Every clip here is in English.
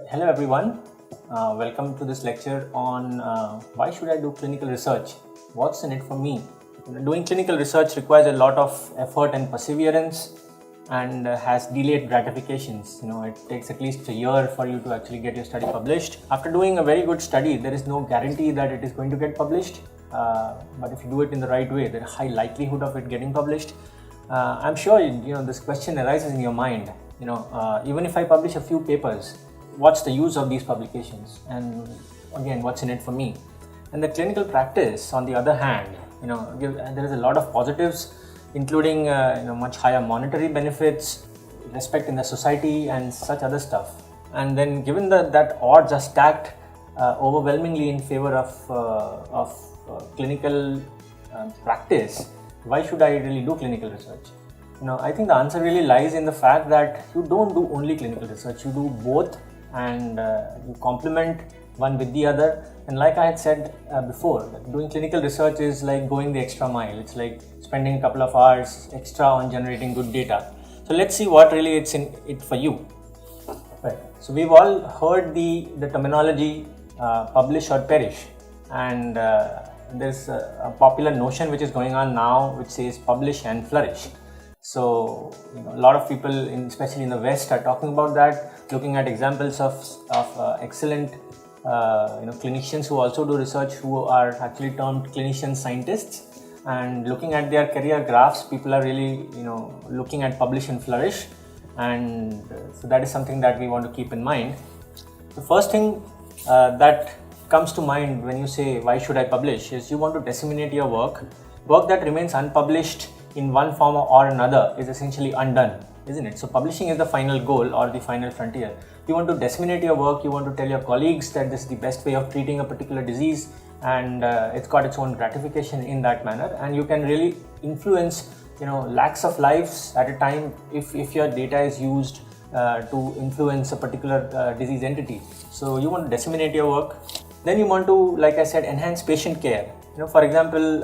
Hello everyone, welcome to this lecture on why should I do clinical research? What's in it for me? Doing clinical research requires a lot of effort and perseverance and has delayed gratifications. It takes at least a year for you to actually get your study published. After doing a very good study, there is no guarantee that it is going to get published, but if you do it in the right way, there is a high likelihood of it getting published. I'm sure this question arises in your mind. Even if I publish a few papers, what's the use of these publications? And again, what's in it for me? And the clinical practice, on the other hand, there is a lot of positives, including much higher monetary benefits, respect in the society, and such other stuff. And then, given that odds are stacked overwhelmingly in favor of clinical practice, why should I really do clinical research? I think the answer really lies in the fact that you don't do only clinical research, you do both, and you complement one with the other. And like I had said before, doing clinical research is like going the extra mile. It's like spending a couple of hours extra on generating good data. So let's see what really it's in it for you. Right. So we've all heard the terminology publish or perish, and there's a popular notion which is going on now which says publish and flourish. So a lot of people, especially in the West, are talking about that, looking at examples of excellent clinicians who also do research, who are actually termed clinician scientists, and looking at their career graphs, people are really looking at publish and flourish, and so that is something that we want to keep in mind. The first thing that comes to mind when you say why should I publish is you want to disseminate your work that remains unpublished in one form or another is essentially undone, isn't it? So publishing is the final goal or the final frontier. You want to disseminate your work, you want to tell your colleagues that this is the best way of treating a particular disease, and it's got its own gratification in that manner, and you can really influence lakhs of lives at a time if your data is used to influence a particular disease entity. So you want to disseminate your work. Then you want to, like I said, enhance patient care. For example,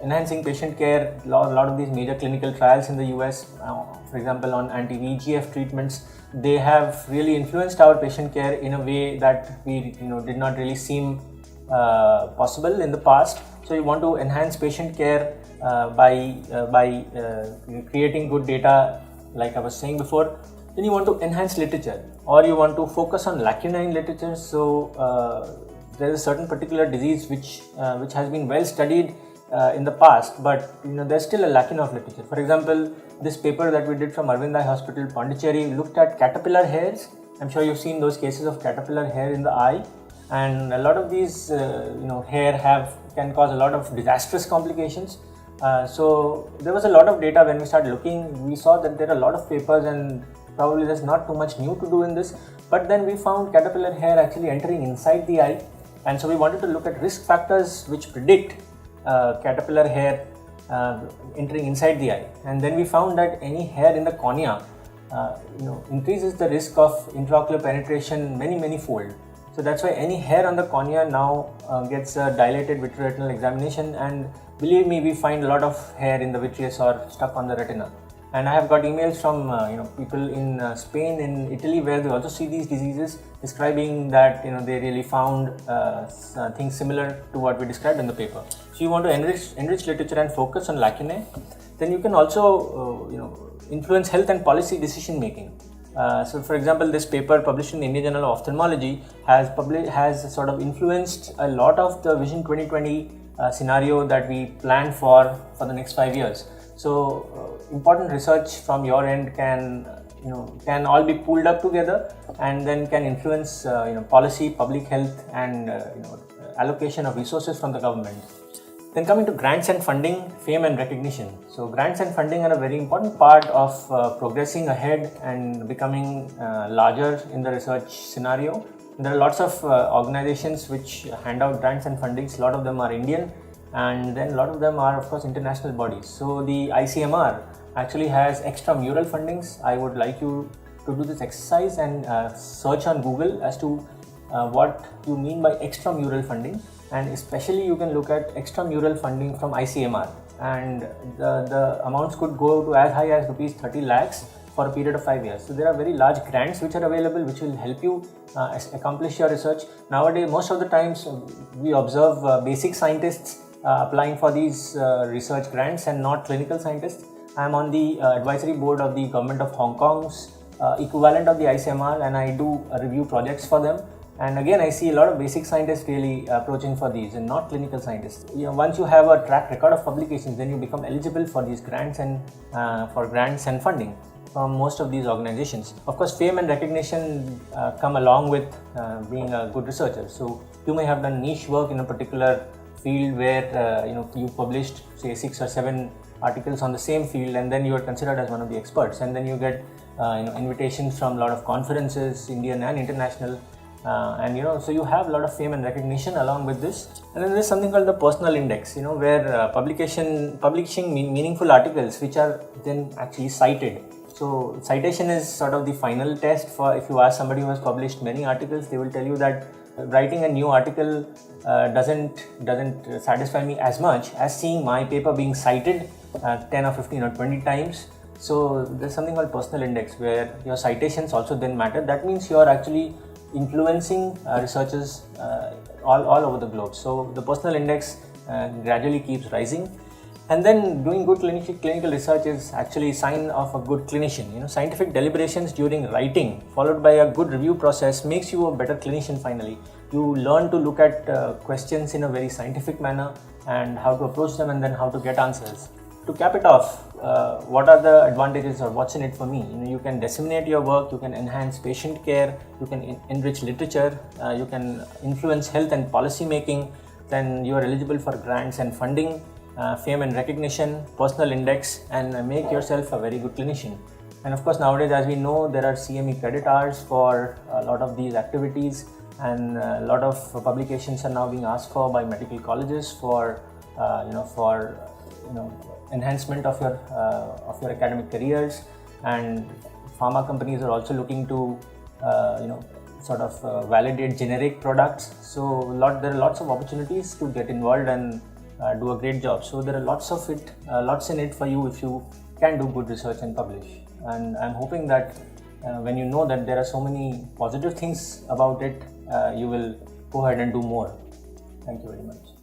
enhancing patient care, a lot of these major clinical trials in the US, for example on anti-VEGF treatments, they have really influenced our patient care in a way that we did not really seem possible in the past. So you want to enhance patient care by creating good data, like I was saying before. Then you want to enhance literature, or you want to focus on lacunae in literature. So there is a certain particular disease which has been well studied in the past, but there's still a lacuna of literature. For example, this paper that we did from Arvind Eye Hospital, Pondicherry, looked at caterpillar hairs. I'm sure you've seen those cases of caterpillar hair in the eye, and a lot of these hair can cause a lot of disastrous complications. So there was a lot of data. When we started looking, we saw that there are a lot of papers, and probably there's not too much new to do in this, but then we found caterpillar hair actually entering inside the eye, and so we wanted to look at risk factors which predict caterpillar hair entering inside the eye. And then we found that any hair in the cornea increases the risk of intraocular penetration many fold. So that's why any hair on the cornea now gets a dilated vitreoretinal examination, and believe me, we find a lot of hair in the vitreous or stuck on the retina. And I have got emails from people in Spain, in Italy, where they also see these diseases, describing that they really found things similar to what we described in the paper. So you want to enrich literature and focus on lacunae. Then you can also influence health and policy decision making. So for example, this paper published in the Indian Journal of Ophthalmology has sort of influenced a lot of the Vision 2020 scenario that we planned for the next 5 years. So important research from your end can all be pooled up together, and then can influence policy, public health, and allocation of resources from the government. Then coming to grants and funding, fame and recognition. So grants and funding are a very important part of progressing ahead and becoming larger in the research scenario. There are lots of organizations which hand out grants and fundings. A lot of them are Indian, and then a lot of them are, of course, international bodies. So the ICMR actually has extramural fundings. I would like you to do this exercise and search on Google as to what you mean by extramural funding, and especially you can look at extramural funding from ICMR, and the amounts could go to as high as rupees 30 lakhs for a period of 5 years. So there are very large grants which are available, which will help you accomplish your research. Nowadays, most of the times we observe basic scientists applying for these research grants and not clinical scientists. I am on the advisory board of the government of Hong Kong's equivalent of the ICMR, and I do review projects for them. And again, I see a lot of basic scientists really approaching for these and not clinical scientists. Once you have a track record of publications, then you become eligible for these grants and for grants and funding from most of these organizations. Of course, fame and recognition come along with being a good researcher. So you may have done niche work in a particular field where you published say 6 or 7 articles on the same field, and then you are considered as one of the experts, and then you get invitations from a lot of conferences, Indian and international. So you have a lot of fame and recognition along with this. And then there is something called the personal index, where publishing meaningful articles which are then actually cited. So citation is sort of the final test for, if you ask somebody who has published many articles, they will tell you that writing a new article doesn't satisfy me as much as seeing my paper being cited 10 or 15 or 20 times. So there's something called personal index where your citations also then matter. That means you are actually influencing researchers all over the globe. So the personal index gradually keeps rising. And then doing good clinical research is actually a sign of a good clinician. Scientific deliberations during writing followed by a good review process makes you a better clinician finally. You learn to look at questions in a very scientific manner and how to approach them and then how to get answers. To cap it off, what are the advantages or what's in it for me? You can disseminate your work, you can enhance patient care, you can enrich literature, you can influence health and policy making, then you are eligible for grants and funding, fame and recognition, personal index, and make yourself a very good clinician. And of course, nowadays, as we know, there are CME credit hours for a lot of these activities, and a lot of publications are now being asked for by medical colleges for enhancement of your academic careers, and pharma companies are also looking to validate generic products. So there are lots of opportunities to get involved and do a great job. So there are lots in it for you if you can do good research and publish. And I'm hoping that when you know that there are so many positive things about it, you will go ahead and do more. Thank you very much.